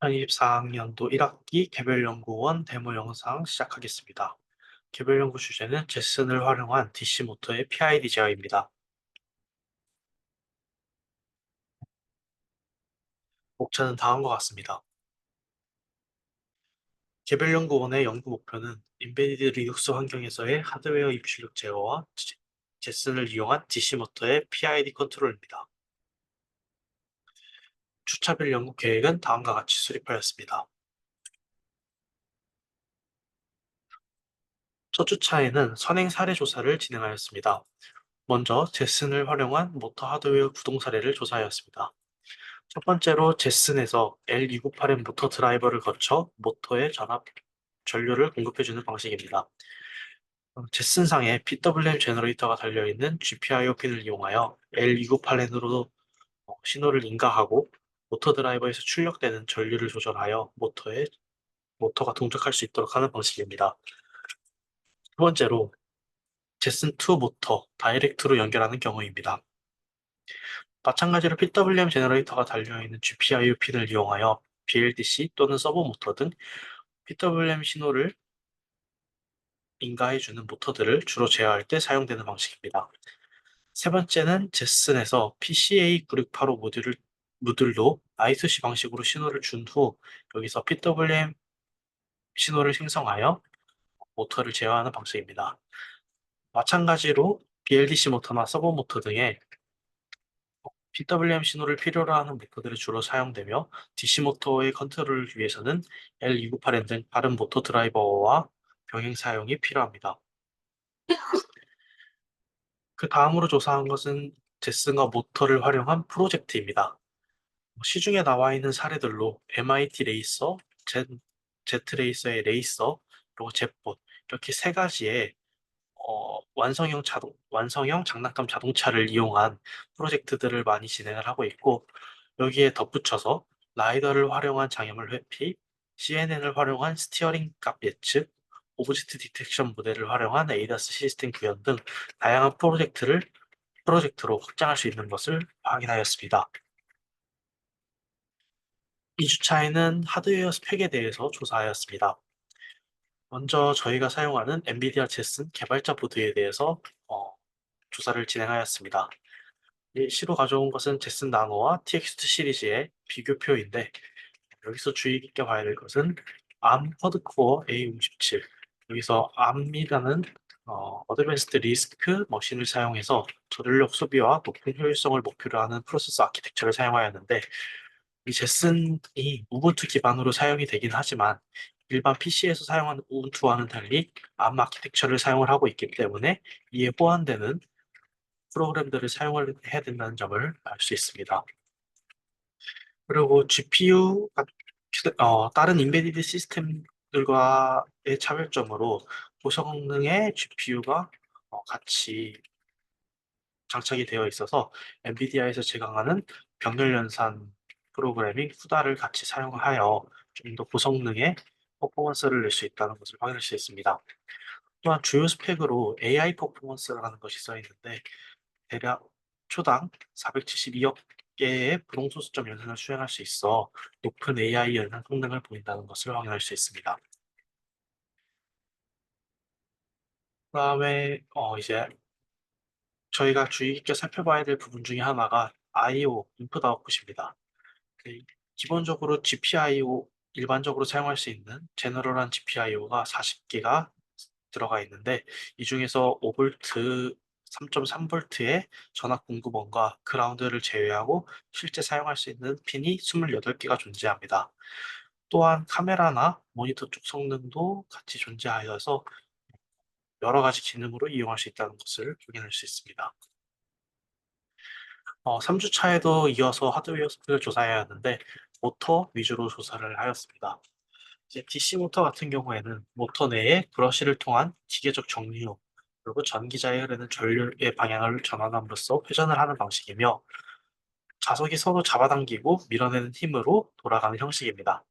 2024학년도 1학기 개별연구원 데모 영상 시작하겠습니다. 개별연구 주제는 제슨을 활용한 DC 모터의 PID 제어입니다. 목차는 다음과 같습니다. 개별연구원의 연구 목표는 인베디드 리눅스 환경에서의 하드웨어 입출력 제어와 제슨을 이용한 DC 모터의 PID 컨트롤입니다. 주차별 연구 계획은 다음과 같이 수립하였습니다. 첫 주차에는 선행 사례 조사를 진행하였습니다. 먼저 제슨을 활용한 모터 하드웨어 구동 사례를 조사하였습니다. 첫 번째로 제슨에서 L298M 모터 드라이버를 거쳐 모터에 전압 전류를 공급해주는 방식입니다. 제슨상에 PWM 제너레이터가 달려있는 GPIO 핀을 이용하여 L298N으로 신호를 인가하고 모터 드라이버에서 출력되는 전류를 조절하여 모터가 동작할 수 있도록 하는 방식입니다. 두 번째로 제슨2 모터 다이렉트로 연결하는 경우입니다. 마찬가지로 PWM 제너레이터가 달려있는 GPIO 핀을 이용하여 BLDC 또는 서버 모터 등 PWM 신호를 인가해주는 모터들을 주로 제어할 때 사용되는 방식입니다. 세 번째는 제슨에서 PCA9685 모듈로 I2C 방식으로 신호를 준 후 여기서 PWM 신호를 생성하여 모터를 제어하는 방식입니다. 마찬가지로 BLDC 모터나 서버 모터 등의 PWM 신호를 필요로 하는 모터들이 주로 사용되며 DC 모터의 컨트롤을 위해서는 L298N 등 다른 모터 드라이버와 병행 사용이 필요합니다. 그 다음으로 조사한 것은 제슨과 모터를 활용한 프로젝트입니다. 시중에 나와 있는 사례들로 MIT 레이서, 제트레이서의 레이서, 그리고 젯봇 이렇게 세 가지의 완성형 장난감 자동차를 이용한 프로젝트들을 많이 진행을 하고 있고 여기에 덧붙여서 라이더를 활용한 장애물 회피, CNN을 활용한 스티어링 값 예측, 오브젝트 디텍션 모델을 활용한 에이다스 시스템 구현 등 다양한 프로젝트로 확장할 수 있는 것을 확인하였습니다. 2주차에는 하드웨어 스펙에 대해서 조사하였습니다. 먼저 저희가 사용하는 엔비디아 제슨 개발자 보드에 대해서 조사를 진행하였습니다. 시로 가져온 것은 제슨 나노와 TX2 시리즈의 비교표인데 여기서 주의 깊게 봐야 될 것은 암 쿼드코어 A57 여기서 암이라는 어드밴스드 리스크 머신을 사용해서 저전력 소비와 높은 효율성을 목표로 하는 프로세서 아키텍처를 사용하였는데 이 제슨이 우분투 기반으로 사용이 되긴 하지만 일반 PC에서 사용하는 우분투와는 달리 암 아키텍처를 사용을 하고 있기 때문에 이에 호환되는 프로그램들을 사용을 해야 된다는 점을 알 수 있습니다. 그리고 GPU, 다른 인베디드 시스템들과의 차별점으로 고성능의 GPU가 같이 장착이 되어 있어서 엔비디아에서 제공하는 병렬 연산 프로그래밍 후다를 같이 사용하여 좀 더 고성능의 퍼포먼스를 낼 수 있다는 것을 확인할 수 있습니다. 또한 주요 스펙으로 AI 퍼포먼스라는 것이 써 있는데 대략 초당 472억 개의 부동소수점 연산을 수행할 수 있어 높은 AI 연산 성능을 보인다는 것을 확인할 수 있습니다. 그다음에 이제 저희가 주의 깊게 살펴봐야 될 부분 중에 하나가 I/O 인풋 아웃풋입니다. 기본적으로 GPIO 일반적으로 사용할 수 있는 제너럴한 GPIO가 40개가 들어가 있는데 이 중에서 5V, 3.3V의 전압 공급원과 그라운드를 제외하고 실제 사용할 수 있는 핀이 28개가 존재합니다. 또한 카메라나 모니터 쪽 성능도 같이 존재하여서 여러 가지 기능으로 이용할 수 있다는 것을 확인할 수 있습니다. 3주차에도 이어서 하드웨어 스펙을 조사해야 하는데 모터 위주로 조사를 하였습니다. 이제 DC 모터 같은 경우에는 모터 내에 브러쉬를 통한 기계적 정류, 그리고 전기자에 흐르는 전류의 방향을 전환함으로써 회전을 하는 방식이며 자석이 서로 잡아당기고 밀어내는 힘으로 돌아가는 형식입니다.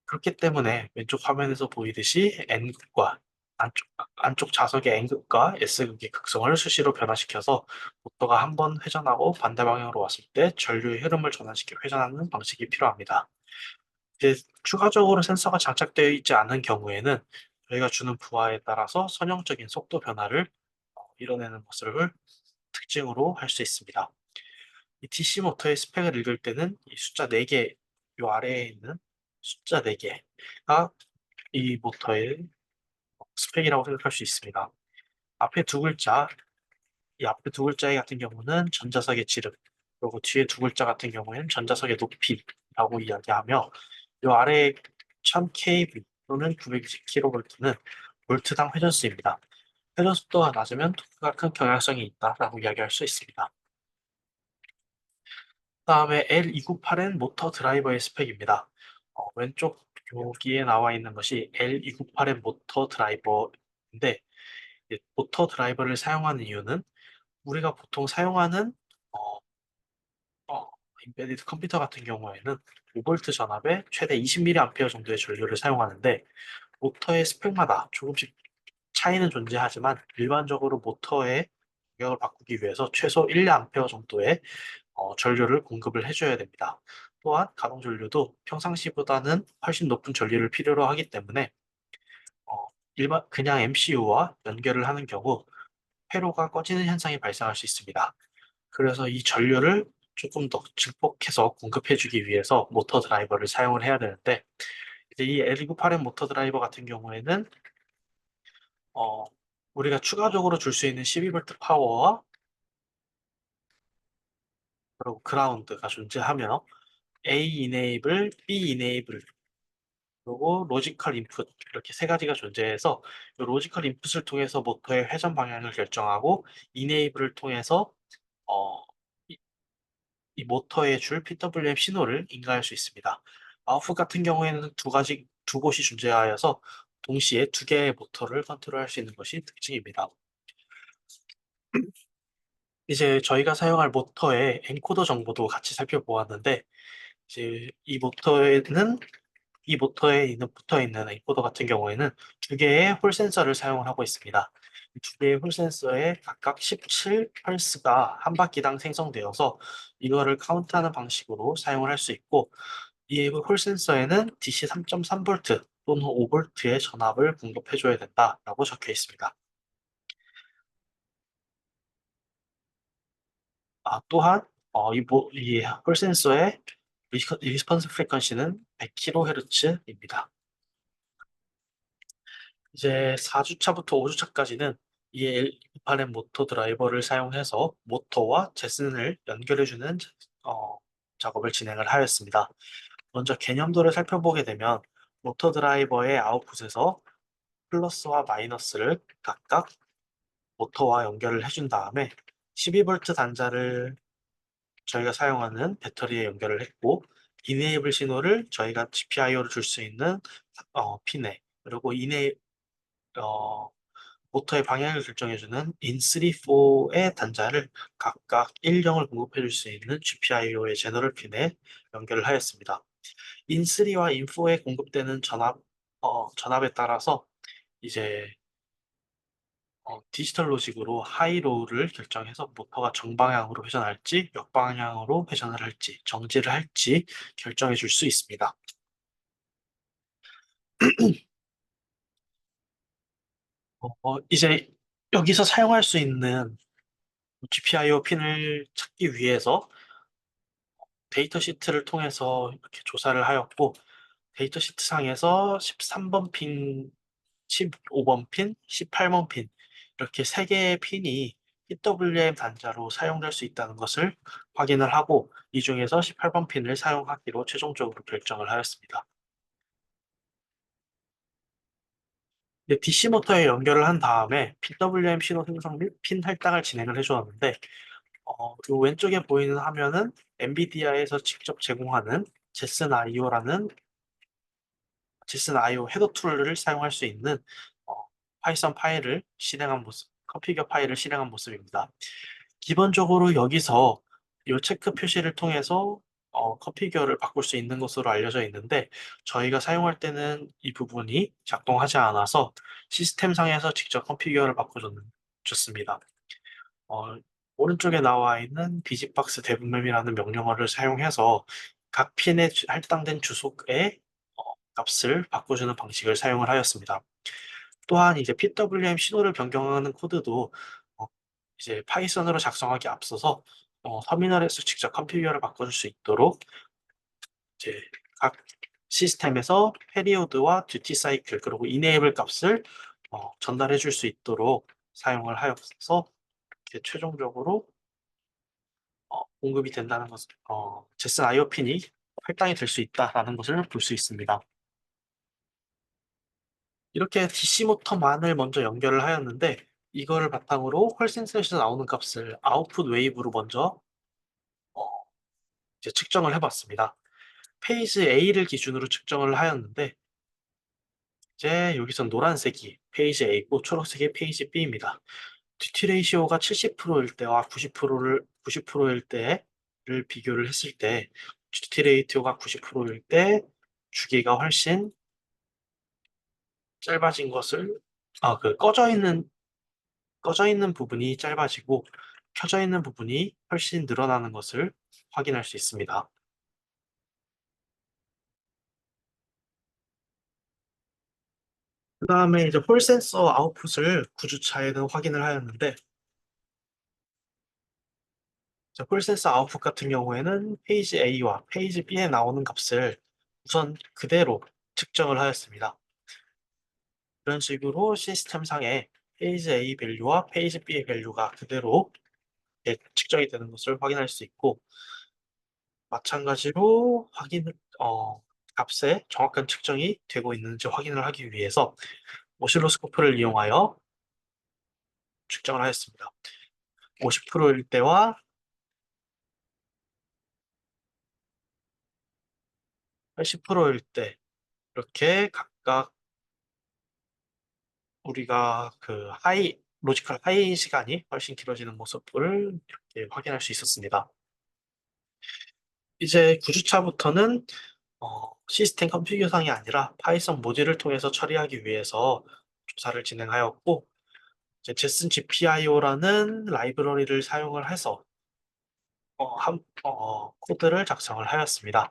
그렇기 때문에 왼쪽 화면에서 보이듯이 N극과 안쪽 자석의 N극과 S극의 극성을 수시로 변화시켜서 모터가 한 번 회전하고 반대 방향으로 왔을 때 전류의 흐름을 전환시켜 회전하는 방식이 필요합니다. 이제 추가적으로 센서가 장착되어 있지 않은 경우에는 저희가 주는 부하에 따라서 선형적인 속도 변화를 이뤄내는 것을 특징으로 할 수 있습니다. 이 DC 모터의 스펙을 읽을 때는 이 숫자 4개, 요 아래에 있는 숫자 4개가 이 모터의 스펙이라고 생각할 수 있습니다. 앞에 두 글자, 이 앞에 두 글자 같은 경우는 전자석의 지름, 그리고 뒤에 두 글자 같은 경우에는 전자석의 높이라고 이야기하며, 이 아래에 1000kV 또는 920kV는 볼트당 회전수입니다. 회전 속도가 낮으면 토크가 큰 경향성이 있다라고 이야기할 수 있습니다. 다음에 L298N 모터 드라이버의 스펙입니다. 왼쪽 여기에 나와 있는 것이 L298N 모터 드라이버인데, 모터 드라이버를 사용하는 이유는 우리가 보통 사용하는 어, 인베디드 컴퓨터 같은 경우에는 5V 전압에 최대 20mA 정도의 전류를 사용하는데, 모터의 스펙마다 조금씩 차이는 존재하지만 일반적으로 모터의 공격을 바꾸기 위해서 최소 1A 정도의 전류를 공급을 해줘야 됩니다. 또한 가동 전류도 평상시보다는 훨씬 높은 전류를 필요로 하기 때문에 일반 그냥 MCU와 연결을 하는 경우 회로가 꺼지는 현상이 발생할 수 있습니다. 그래서 이 전류를 조금 더 증폭해서 공급해주기 위해서 모터 드라이버를 사용을 해야 되는데, 이제 이 L298M 모터 드라이버 같은 경우에는 어, 우리가 추가적으로 줄 수 있는 12V 파워와 그리고 그라운드가 존재하며 A 이네이블, B 이네이블, 그리고 로지컬 인풋 이렇게 세 가지가 존재해서 이 로지컬 인풋을 통해서 모터의 회전 방향을 결정하고 이네이블을 통해서 어, 이, 이 모터에 줄 PWM 신호를 인가할 수 있습니다. 아웃풋 같은 경우에는 두 곳이 존재하여서 동시에 두 개의 모터를 컨트롤할 수 있는 것이 특징입니다. 이제 저희가 사용할 모터의 엔코더 정보도 같이 살펴보았는데, 이제 이 모터에 붙어 있는 엔코더 같은 경우에는 두 개의 홀 센서를 사용을 하고 있습니다. 이 두 개의 홀 센서에 각각 17펄스가 한 바퀴당 생성되어서 이거를 카운트하는 방식으로 사용을 할 수 있고, 이 홀 센서에는 DC 3.3V 또는 5V의 전압을 공급해줘야 된다라고 적혀 있습니다. 또한 이홀 센서의 리스폰스 프리퀀시는 100kHz입니다. 이제 4주차부터 5주차까지는 EL28M 모터 드라이버를 사용해서 모터와 제슨을 연결해주는 어, 작업을 진행을 하였습니다. 먼저 개념도를 살펴보게 되면 모터 드라이버의 아웃풋에서 플러스와 마이너스를 각각 모터와 연결을 해준 다음에 12V 단자를 저희가 사용하는 배터리에 연결을 했고, 이네이블 신호를 저희가 GPIO를 줄 수 있는 핀에, 그리고 어, 모터의 방향을 결정해주는 in3, 4의 단자를 각각 1, 0을 공급해줄 수 있는 GPIO의 제너럴 핀에 연결을 하였습니다. in3와 in4에 공급되는 전압에 따라서 이제 디지털 로직으로 하이로우를 결정해서 모터가 정방향으로 회전할지 역방향으로 회전을 할지 정지를 할지 결정해 줄 수 있습니다. 이제 여기서 사용할 수 있는 GPIO 핀을 찾기 위해서 데이터 시트를 통해서 이렇게 조사를 하였고, 데이터 시트 상에서 13번 핀, 15번 핀, 18번 핀 이렇게 세 개의 핀이 PWM 단자로 사용될 수 있다는 것을 확인을 하고, 이 중에서 18번 핀을 사용하기로 최종적으로 결정을 하였습니다. 이제 DC 모터에 연결을 한 다음에 PWM 신호 생성 및 핀 할당을 진행을 해주었는데, 이 왼쪽에 보이는 화면은 엔비디아에서 직접 제공하는 제슨 IO라는 제슨 IO 헤더 툴을 사용할 수 있는 어, 파이썬 파일을 실행한 모습, 컨피규어 파일을 실행한 모습입니다. 기본적으로 여기서 이 체크 표시를 통해서 컨피규어를 바꿀 수 있는 것으로 알려져 있는데, 저희가 사용할 때는 이 부분이 작동하지 않아서 시스템상에서 직접 컨피규어를 바꿔줬습니다. 어, 오른쪽에 나와 있는 비집박스 데브맵이라는 명령어를 사용해서 각 핀에 할당된 주소에 값을 바꿔주는 방식을 사용을 하였습니다. 또한 이제 PWM 신호를 변경하는 코드도 어, 이제 파이썬으로 작성하기 앞서서 터미널에서 직접 컨피규어를 바꿔줄 수 있도록 이제 각 시스템에서 페리오드와 듀티 사이클 그리고 이네이블 값을 전달해 줄 수 있도록 사용을 하여서 이렇게 최종적으로 공급이 된다는 것을 제슨 IO핀이 할당이 될 수 있다라는 것을 볼 수 있습니다. 이렇게 DC 모터만을 먼저 연결을 하였는데 이거를 바탕으로 홀 센서에서 나오는 값을 아웃풋 웨이브로 먼저 어, 이제 측정을 해봤습니다. 페이지 A를 기준으로 측정을 하였는데 이제 여기서 노란색이 페이지 A고 초록색이 페이지 B입니다. 듀티 레이시오가 70%일 때와 90%일 때를 비교를 했을 때 듀티 레이시오가 90%일 때 주기가 훨씬 짧아진 것을 그 꺼져 있는 부분이 짧아지고 켜져 있는 부분이 훨씬 늘어나는 것을 확인할 수 있습니다. 그 다음에 이제 홀 센서 아웃풋을 9주차에는 확인을 하였는데 홀 센서 아웃풋 같은 경우에는 페이지 A와 페이지 B에 나오는 값을 우선 그대로 측정을 하였습니다. 이런 식으로 시스템상에 페이지 A 밸류와 페이지 B의 밸류가 그대로 측정이 되는 것을 확인할 수 있고 마찬가지로 값의 정확한 측정이 되고 있는지 확인을 하기 위해서 오실로스코프를 이용하여 측정을 하였습니다. 50%일 때와 80%일 때 이렇게 각각 우리가 그 로지컬 하이 시간이 훨씬 길어지는 모습을 이렇게 확인할 수 있었습니다. 이제 9주차부터는 시스템 컨피규어상이 아니라 파이썬 모듈을 통해서 처리하기 위해서 조사를 진행하였고 이제 제슨 GPIO라는 라이브러리를 사용을 해서 코드를 작성을 하였습니다.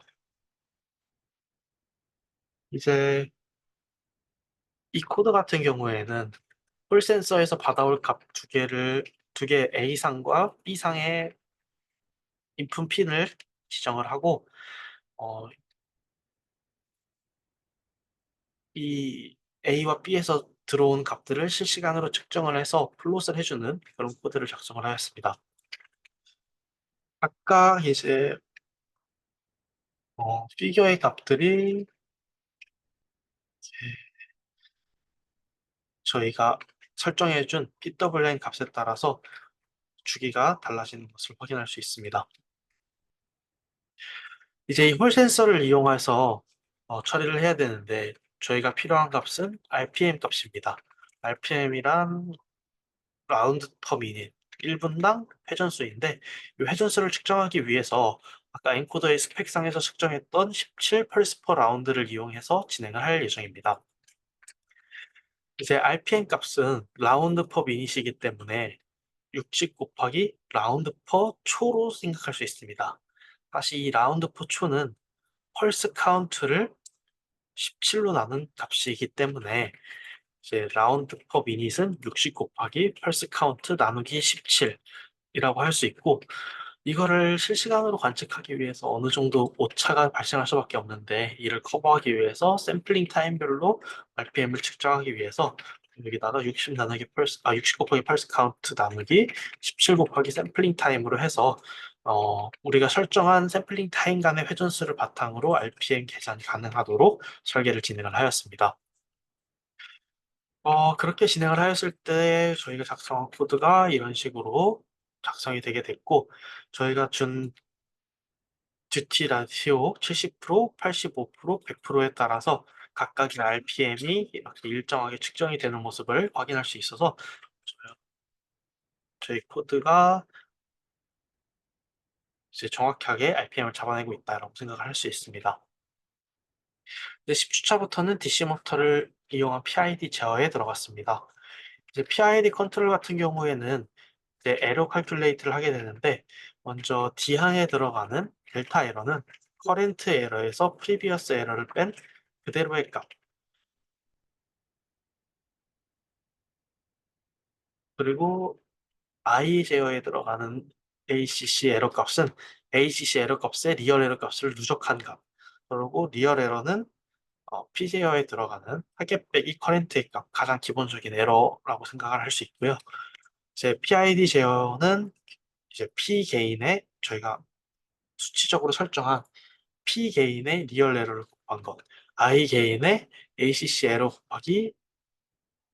이제 이 코드 같은 경우에는 홀 센서에서 받아올 값 두 개 A상과 B상의 인풋 핀을 지정을 하고 어, 이 A와 B에서 들어온 값들을 실시간으로 측정을 해서 플롯을 해주는 그런 코드를 작성을 하였습니다. 아까 이제 피겨의 값들이 저희가 설정해준 PWM 값에 따라서 주기가 달라지는 것을 확인할 수 있습니다. 이제 이 홀 센서를 이용해서 처리를 해야 되는데 저희가 필요한 값은 RPM 값입니다. RPM이란 라운드 퍼 미닛 1분당 회전수인데 이 회전수를 측정하기 위해서 아까 엔코더의 스펙상에서 측정했던 17 펄스 퍼 라운드를 이용해서 진행을 할 예정입니다. 이제 RPM 값은 라운드 퍼 미닛이기 때문에 60 곱하기 라운드 퍼 초로 생각할 수 있습니다. 다시 이 라운드 퍼 초는 펄스 카운트를 17로 나눈 값이기 때문에 이제 라운드 퍼 미닛은 60 곱하기 펄스 카운트 나누기 17이라고 할 수 있고 이거를 실시간으로 관측하기 위해서 어느 정도 오차가 발생할 수밖에 없는데 이를 커버하기 위해서 샘플링 타임별로 RPM을 측정하기 위해서 여기다가 60 곱하기 펄스 카운트 나누기 17 곱하기 샘플링 타임으로 해서 우리가 설정한 샘플링 타임 간의 회전수를 바탕으로 RPM 계산이 가능하도록 설계를 진행을 하였습니다. 그렇게 진행을 하였을 때 저희가 작성한 코드가 이런 식으로 작성이 되게 됐고 저희가 준 듀티 라티오 70%, 85%, 100%에 따라서 각각의 RPM이 이렇게 일정하게 측정이 되는 모습을 확인할 수 있어서 저희 코드가 이제 정확하게 RPM을 잡아내고 있다라고 생각을 할 수 있습니다. 이제 10주차부터는 DC 모터를 이용한 PID 제어에 들어갔습니다. 이제 PID 컨트롤 같은 경우에는 이제 에러 칼큘레이트를 하게 되는데 먼저 D항에 들어가는 델타 에러는 커렌트 에러에서 프리비어스 에러를 뺀 그대로의 값, 그리고 I 제어에 들어가는 ACC 에러 값은 ACC 에러 값의 리얼 에러 값을 누적한 값. 그리고 리얼 에러는 P 제어에 들어가는 타겟 빼기 커렌트의 값, 가장 기본적인 에러라고 생각을 할 수 있고요. 이제 PID 제어는 이제 P 개인의 저희가 수치적으로 설정한 P 개인의 리얼 에러를 곱한 것, I 개인의 ACC 에러 곱하기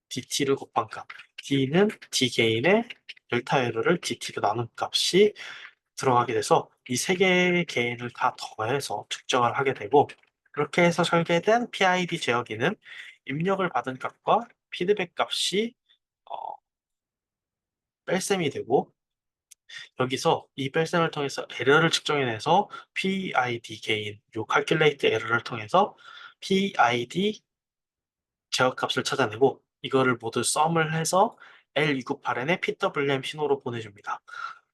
DT를 곱한 값, D는 D 개인의 델타 에러를 DT로 나눈 값이 들어가게 돼서 이 세 개의 개인을 다 더해서 측정을 하게 되고, 그렇게 해서 설계된 PID 제어기는 입력을 받은 값과 피드백 값이 어, 뺄셈이 되고, 여기서 이 뺄셈을 통해서 에러를 측정해내서 PID 개인, 요 calculate 에러를 통해서 PID 제어값을 찾아내고, 이거를 모두 썸을 해서 L298N의 PWM 신호로 보내줍니다.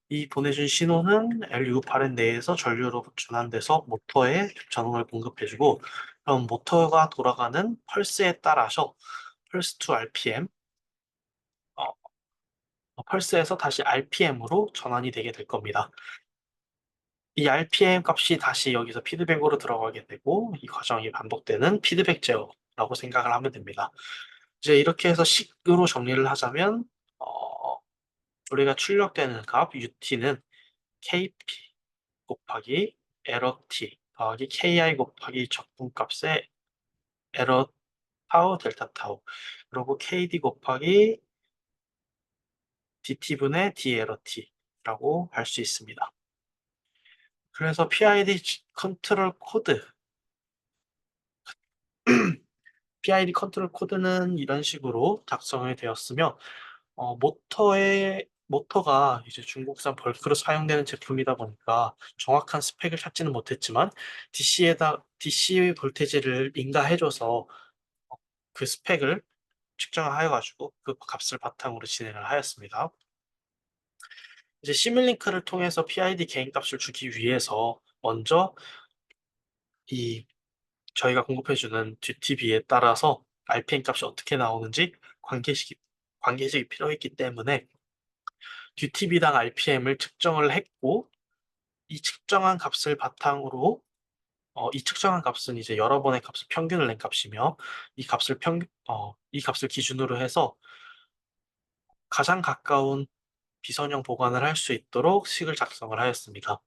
이 보내준 신호는 L298N 내에서 전류로 전환돼서 모터에 전원을 공급해주고, 그럼 모터가 돌아가는 펄스에 따라서 펄스 to RPM, 펄스에서 다시 RPM으로 전환이 되게 될 겁니다. 이 RPM 값이 다시 여기서 피드백으로 들어가게 되고, 이 과정이 반복되는 피드백 제어라고 생각을 하면 됩니다. 이제 이렇게 해서 식으로 정리를 하자면, 우리가 출력되는 값 UT는 KP 곱하기 에러 T 더하기 KI 곱하기 적분값의 에러 타우 델타 타우, 그리고 KD 곱하기 DT분의 D 에러 T라고 할 수 있습니다. 그래서 PID 컨트롤 코드, PID 컨트롤 코드는 이런 식으로 작성이 되었으며, 모터가 이제 중국산 벌크로 사용되는 제품이다 보니까 정확한 스펙을 찾지는 못했지만 DC 볼테지를 인가해줘서 그 스펙을 측정하여가지고 그 값을 바탕으로 진행을 하였습니다. 이제 시뮬링크를 통해서 PID 개인 값을 주기 위해서 먼저 이 저희가 공급해주는 GTB에 따라서 RPM 값이 어떻게 나오는지 관계식이 필요했기 때문에 DTB당 RPM을 측정을 했고, 이 측정한 값을 바탕으로 이 측정한 값은 이제 여러 번의 값을 평균을 낸 값이며, 이 값을 기준으로 해서 가장 가까운 비선형 보관을 할 수 있도록 식을 작성을 하였습니다.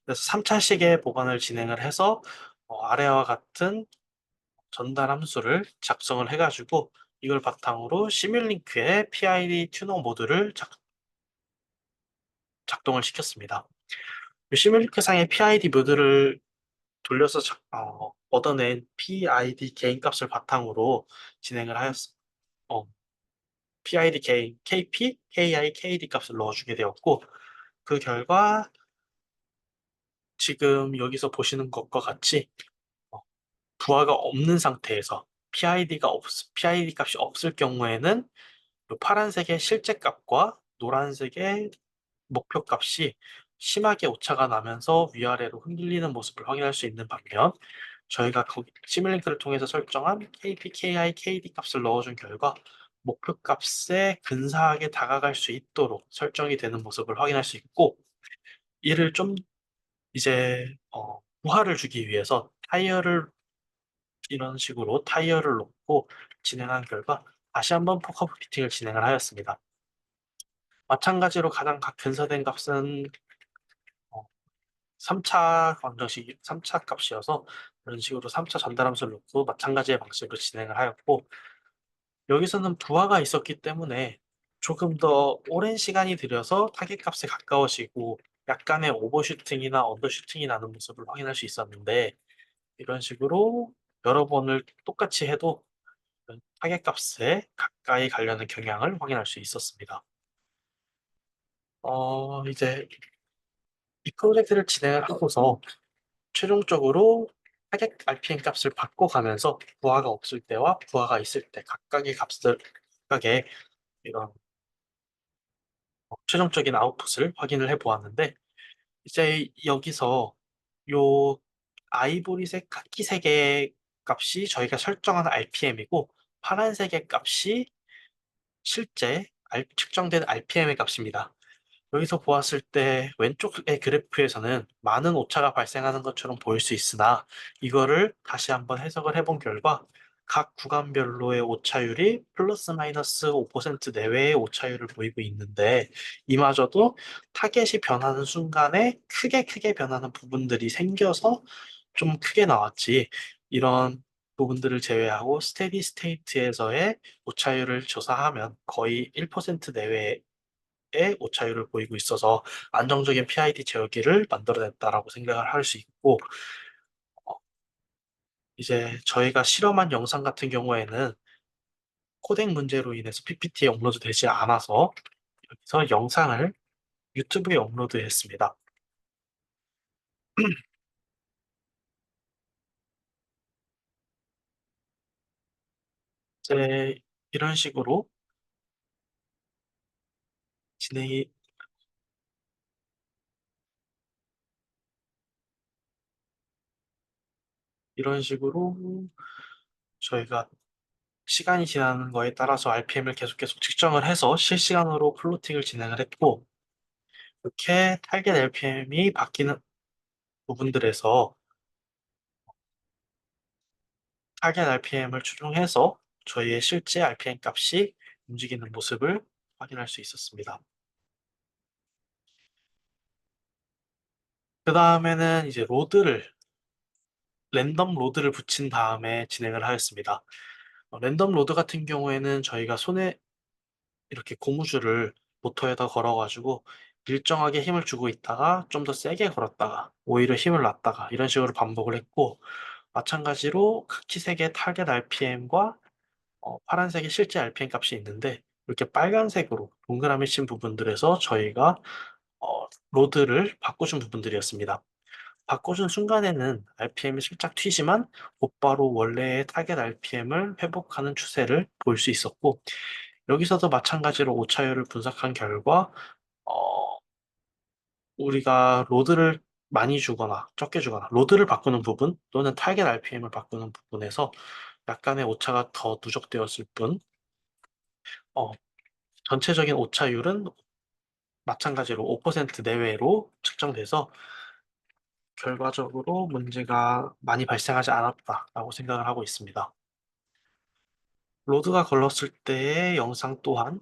그래서 3차식의 보관을 진행을 해서 아래와 같은 전달 함수를 작성을 해가지고 이걸 바탕으로 시뮬링크의 PID 튜너 모드를 작동을 시켰습니다. 시뮬링크상의 PID 모드를 돌려서 얻어낸 PID 개인 값을 바탕으로 진행을 하였습니다. PID 개인 KP, KI, KD 값을 넣어주게 되었고, 그 결과 지금 여기서 보시는 것과 같이 어, 부하가 없는 상태에서 PID 값이 없을 경우에는 이 파란색의 실제 값과 노란색의 목표 값이 심하게 오차가 나면서 위아래로 흔들리는 모습을 확인할 수 있는 반면, 저희가 거기 시뮬링크를 통해서 설정한 KP, KI, KD 값을 넣어준 결과 목표 값에 근사하게 다가갈 수 있도록 설정이 되는 모습을 확인할 수 있고, 이를 좀 이제 부하를 주기 위해서 이런 식으로 타이어를 놓고 진행한 결과 다시 한번 포커프 피팅을 진행을 하였습니다. 마찬가지로 가장 근사된 값은 3차 방정식, 3차 값이어서 이런 식으로 3차 전달함수를 놓고 마찬가지의 방식으로 진행을 하였고, 여기서는 부하가 있었기 때문에 조금 더 오랜 시간이 들여서 타겟 값에 가까워지고 약간의 오버슈팅이나 언더슈팅이 나는 모습을 확인할 수 있었는데, 이런 식으로 여러 번을 똑같이 해도 타겟 값에 가까이 가려는 경향을 확인할 수 있었습니다. 이제 이 프로젝트를 진행을 하고서 최종적으로 타겟 RPM 값을 바꿔가면서 부하가 없을 때와 부하가 있을 때 각각의 이런 최종적인 아웃풋을 확인을 해 보았는데, 이제 여기서 요 아이보리색 카키색의 값이 저희가 설정한 RPM이고 파란색의 값이 실제 측정된 RPM의 값입니다. 여기서 보았을 때 왼쪽의 그래프에서는 많은 오차가 발생하는 것처럼 보일 수 있으나 이거를 다시 한번 해석을 해본 결과 각 구간별로의 오차율이 플러스 마이너스 5% 내외의 오차율을 보이고 있는데 이마저도 타겟이 변하는 순간에 크게 변하는 부분들이 생겨서 좀 크게 나왔지. 이런 부분들을 제외하고 스테디 스테이트에서의 오차율을 조사하면 거의 1% 내외의 오차율을 보이고 있어서 안정적인 PID 제어기를 만들어냈다라고 생각을 할 수 있고, 어, 이제 저희가 실험한 영상 같은 경우에는 코덱 문제로 인해서 PPT에 업로드 되지 않아서 여기서 영상을 유튜브에 업로드했습니다. 이제 이런 식으로 진행이 이런 식으로 저희가 시간이 지나는 거에 따라서 RPM을 계속 측정을 해서 실시간으로 플로팅을 진행을 했고, 이렇게 타겟 RPM이 바뀌는 부분들에서 타겟 RPM을 추종해서 저희의 실제 RPM 값이 움직이는 모습을 확인할 수 있었습니다. 그 다음에는 이제 랜덤 로드를 붙인 다음에 진행을 하였습니다. 랜덤 로드 같은 경우에는 저희가 손에 이렇게 고무줄을 모터에다 걸어가지고 일정하게 힘을 주고 있다가 좀 더 세게 걸었다가 오히려 힘을 놨다가 이런 식으로 반복을 했고 마찬가지로 카키색의 타겟 RPM과 파란색의 실제 RPM 값이 있는데 이렇게 빨간색으로 동그라미 친 부분들에서 저희가 로드를 바꿔준 부분들이었습니다. 바꿔준 순간에는 RPM이 살짝 튀지만 곧바로 원래의 타겟 RPM을 회복하는 추세를 볼 수 있었고 여기서도 마찬가지로 오차율을 분석한 결과 어, 우리가 로드를 많이 주거나 적게 주거나 로드를 바꾸는 부분 또는 타겟 RPM을 바꾸는 부분에서 약간의 오차가 더 누적되었을 뿐 어, 전체적인 오차율은 마찬가지로 5% 내외로 측정돼서 결과적으로 문제가 많이 발생하지 않았다라고 생각을 하고 있습니다. 로드가 걸렸을 때의 영상 또한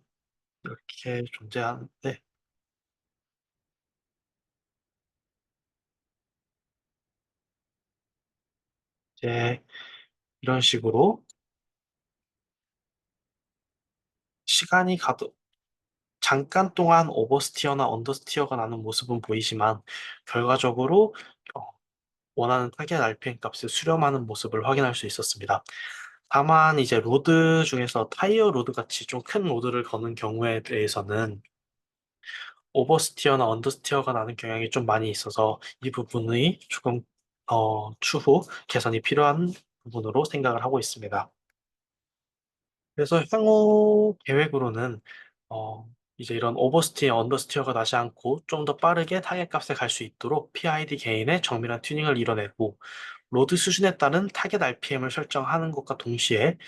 이렇게 존재하는데 이제 이런 식으로 시간이 가도 잠깐 동안 오버스티어나 언더스티어가 나는 모습은 보이지만 결과적으로 어, 원하는 타겟 RPM 값을 수렴하는 모습을 확인할 수 있었습니다. 다만 이제 로드 중에서 타이어 로드 같이 좀 큰 로드를 거는 경우에 대해서는 오버스티어나 언더스티어가 나는 경향이 좀 많이 있어서 이 부분이 조금 추후 개선이 필요한 부분으로 생각을 하고 있습니다. 그래서 향후 계획으로는 어, 이제 이런 오버스티어, 언더스티어가 나지 않고 좀 더 빠르게 타겟 값에 갈 수 있도록 PID 개인의 정밀한 튜닝을 이뤄내고 로드 수준에 따른 타겟 RPM을 설정하는 것과 동시에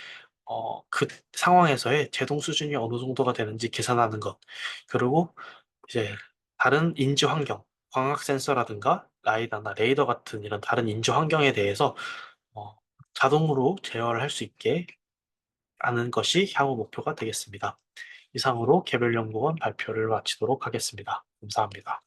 그 상황에서의 제동 수준이 어느 정도가 되는지 계산하는 것 그리고 이제 다른 인지 환경, 광학 센서라든가 라이다나 레이더 같은 이런 다른 인지 환경에 대해서 어, 자동으로 제어를 할 수 있게 하는 것이 향후 목표가 되겠습니다. 이상으로 개별연구원 발표를 마치도록 하겠습니다. 감사합니다.